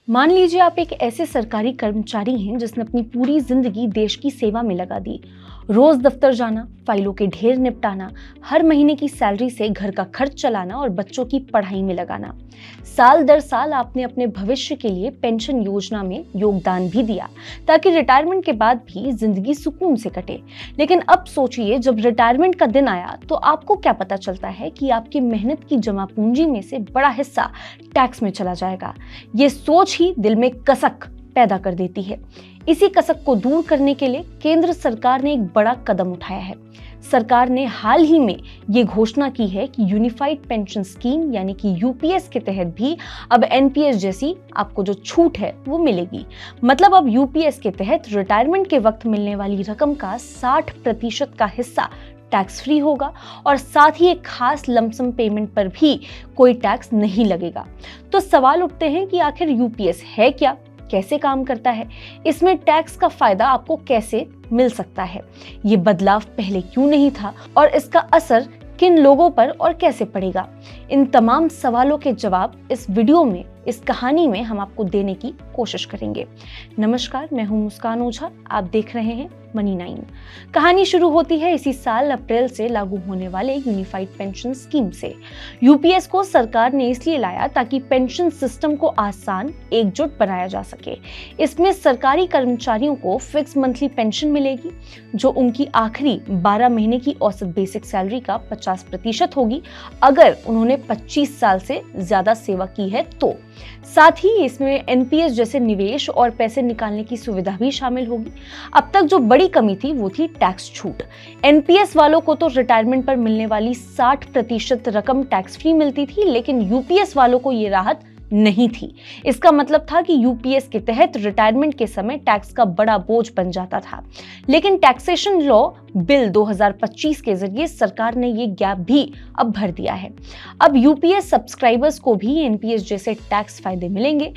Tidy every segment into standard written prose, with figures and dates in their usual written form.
मान लीजिए आप एक ऐसे सरकारी कर्मचारी हैं जिसने अपनी पूरी जिंदगी देश की सेवा में लगा दी। रोज दफ्तर जाना, फाइलों के ढेर निपटाना, हर महीने की सैलरी से घर का खर्च चलाना और बच्चों की पढ़ाई में लगाना। साल दर साल आपने अपने भविष्य के लिए पेंशन योजना में योगदान भी दिया ताकि रिटायरमेंट के बाद भी जिंदगी सुकून से कटे। लेकिन अब सोचिए, जब रिटायरमेंट का दिन आया तो आपको क्या पता चलता है कि आपकी मेहनत की जमा पूंजी में से बड़ा हिस्सा टैक्स में चला जाएगा। ये सोच ही दिल में कसक पैदा कर देती है। इसी कसक को दूर करने के लिए केंद्र सरकार ने एक बड़ा कदम उठाया है। सरकार ने हाल ही में ये घोषणा की है कि यूनिफाइड पेंशन स्कीम यानी कि यूपीएस के तहत भी अब एनपीएस जैसी आपको जो छूट है वो मिलेगी। मतलब अब यूपीएस के तहत रिटायरमेंट के वक्त मिलने वाली रकम का 60% का हिस्सा टैक्स फ्री होगा और साथ ही एक खास लमसम पेमेंट पर भी कोई टैक्स नहीं लगेगा। तो सवाल उठते हैं कि आखिर यूपीएस है क्या, कैसे काम करता है, इसमें टैक्स का फायदा आपको कैसे मिल सकता है, ये बदलाव पहले क्यों नहीं था और इसका असर किन लोगों पर और कैसे पड़ेगा। इन तमाम सवालों के जवाब इस वीडियो में, इस कहानी में हम आपको देने की कोशिश करेंगे। नमस्कार, मैं हूं मुस्कान ओझा, आप देख रहे हैं मनी 9। कहानी शुरू होती है इसी साल अप्रैल से लागू होने वाले यूनिफाइड पेंशन स्कीम से। यूपीएस को सरकार ने इसलिए लाया ताकि पेंशन सिस्टम को आसान, एकजुट बनाया जा सके। इसमें सरकारी कर्मचारियों को फिक्स मंथली पेंशन मिलेगी जो उनकी आखिरी 12 महीने की औसत बेसिक सैलरी का 50% होगी अगर उन्होंने 25 साल से ज्यादा सेवा की है तो। साथ ही इसमें एनपीएस जैसे निवेश और पैसे निकालने की सुविधा भी शामिल होगी। अब तक जो बड़ी कमी थी वो थी टैक्स छूट। एनपीएस वालों को तो रिटायरमेंट पर मिलने वाली 60% रकम टैक्स फ्री मिलती थी, लेकिन यूपीएस वालों को ये राहत नहीं थी। इसका मतलब था कि यूपीएस के तहत रिटायरमेंट के समय टैक्स का बड़ा बोझ बन जाता था। लेकिन टैक्सेशन लॉ बिल 2025 के जरिए सरकार ने ये गैप भी अब भर दिया है। अब यूपीएस सब्सक्राइबर्स को भी एनपीएस जैसे टैक्स फायदे मिलेंगे।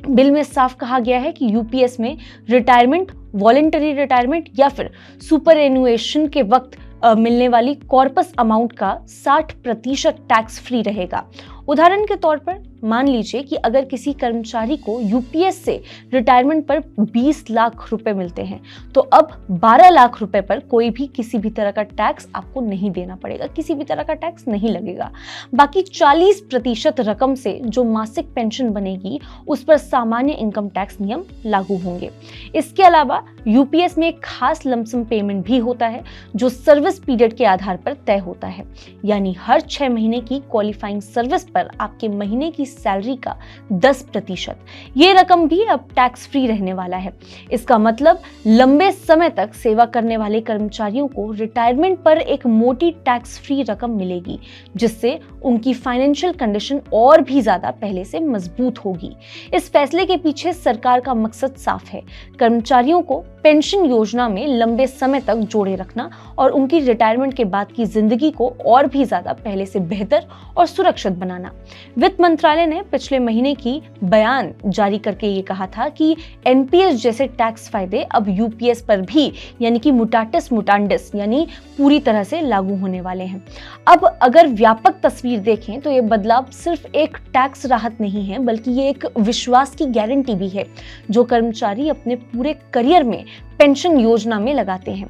बिल में साफ कहा गया है कि यूपीएस में रिटायरमेंट, वॉलंटरी रिटायरमेंट या फिर सुपर एनुएशन के वक्त मिलने वाली कॉर्पस अमाउंट का 60% टैक्स फ्री रहेगा। उदाहरण के तौर पर मान लीजिए कि अगर किसी कर्मचारी को यूपीएस से रिटायरमेंट पर 20 लाख रुपए मिलते हैं तो अब 12 लाख रुपए पर कोई भी किसी भी तरह का टैक्स आपको नहीं देना पड़ेगा, किसी भी तरह का टैक्स नहीं लगेगा। बाकी 40% रकम से जो मासिक पेंशन बनेगी उस पर सामान्य इनकम टैक्स नियम लागू होंगे। इसके अलावा यूपीएस में एक खास लमसम पेमेंट भी होता है जो सर्विस पीरियड के आधार पर तय होता है, यानी हर 6 महीने की क्वालिफाइंग सर्विस पर आपके महीने की सैलरी का 10%। ये रकम भी अब टैक्स फ्री रहने वाला है। इसका मतलब लंबे समय तक सेवा करने वाले कर्मचारियों को रिटायरमेंट पर एक मोटी टैक्स फ्री रकम मिलेगी, जिससे उनकी फाइनेंशियल कंडीशन और भी ज्यादा पहले से मजबूत होगी। इस फैसले के पीछे सरकार का मकसद साफ है, कर्मचारियों को पेंशन योजना में लंबे समय तक जोड़े रखना और उनकी रिटायरमेंट के बाद की जिंदगी को और भी ज्यादा पहले से बेहतर और सुरक्षित बनाना। वित्त मंत्रालय ने पिछले महीने की बयान जारी करके ये कहा था कि एनपीएस जैसे टैक्स फायदे अब यूपीएस पर भी यानी कि मुटाटिस मुटांडिस यानी पूरी तरह से लागू होने वाले हैं। अब अगर व्यापक तस्वीर देखें तो ये बदलाव सिर्फ एक टैक्स राहत नहीं है, बल्कि ये एक विश्वास की गारंटी भी है जो कर्मचारी अपने पूरे करियर में पेंशन योजना में लगाते हैं।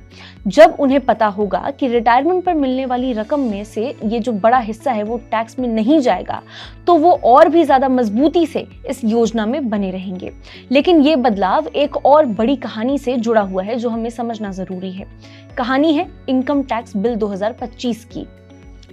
जब उन्हें पता होगा कि रिटायरमेंट पर मिलने वाली रकम में से ये जो बड़ा हिस्सा है वो टैक्स में नहीं जाएगा तो वो और भी ज्यादा मजबूती से इस योजना में बने रहेंगे। लेकिन ये बदलाव एक और बड़ी कहानी से जुड़ा हुआ है जो हमें समझना जरूरी है। कहानी है इनकम टैक्स बिल 2025 की।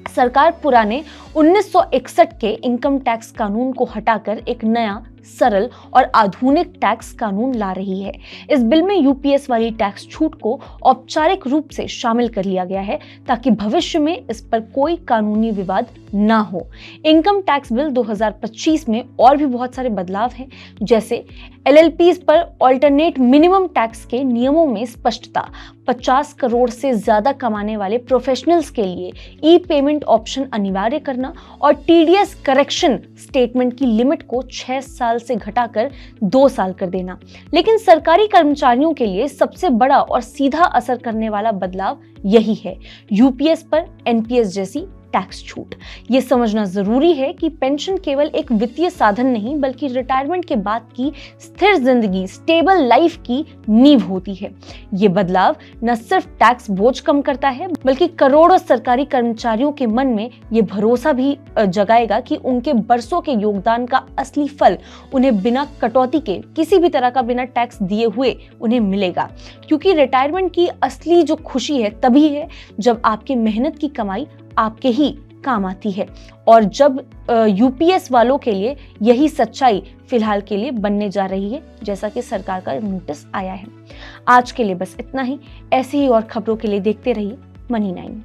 सरकार पुराने 1961 के इनकम टैक्स कानून को हटाकर एक नया, सरल और आधुनिक टैक्स कानून ला रही है। इस बिल में यूपीएस वाली टैक्स छूट को औपचारिक रूप से शामिल कर लिया गया है ताकि भविष्य में इस पर कोई कानूनी विवाद ना हो। इनकम टैक्स बिल 2025 में और भी बहुत सारे बदलाव हैं, जैसे एलएलपीज पर अल्टरनेट मिनिमम टैक्स के नियमों में स्पष्टता, 50 करोड़ से ज्यादा कमाने वाले प्रोफेशनल्स के लिए ई पेमेंट ऑप्शन अनिवार्य करना और टीडीएस करेक्शन स्टेटमेंट की लिमिट को 6 साल से घटाकर 2 साल कर देना। लेकिन सरकारी कर्मचारियों के लिए सबसे बड़ा और सीधा असर करने वाला बदलाव यही है, यूपीएस पर एनपीएस जैसी टैक्स छूट। ये समझना जरूरी है कि पेंशन केवल एक वित्तीय साधन नहीं बल्कि रिटायरमेंट के बाद की स्थिर जिंदगी, स्टेबल लाइफ की नींव होती है। ये बदलाव न सिर्फ टैक्स बोझ कम करता है बल्कि करोड़ों सरकारी कर्मचारियों के मन में ये भरोसा भी जगाएगा कि उनके बरसों के योगदान का असली फल उन्हें बिना कटौती के, किसी भी तरह का बिना टैक्स दिए हुए उन्हें मिलेगा। क्योंकि रिटायरमेंट की असली जो खुशी है तभी है जब आपकी मेहनत की कमाई आपके ही काम आती है। और जब यूपीएस वालों के लिए यही सच्चाई फिलहाल के लिए बनने जा रही है, जैसा कि सरकार का नोटिस आया है। आज के लिए बस इतना ही। ऐसी ही और खबरों के लिए देखते रहिए मनी 9।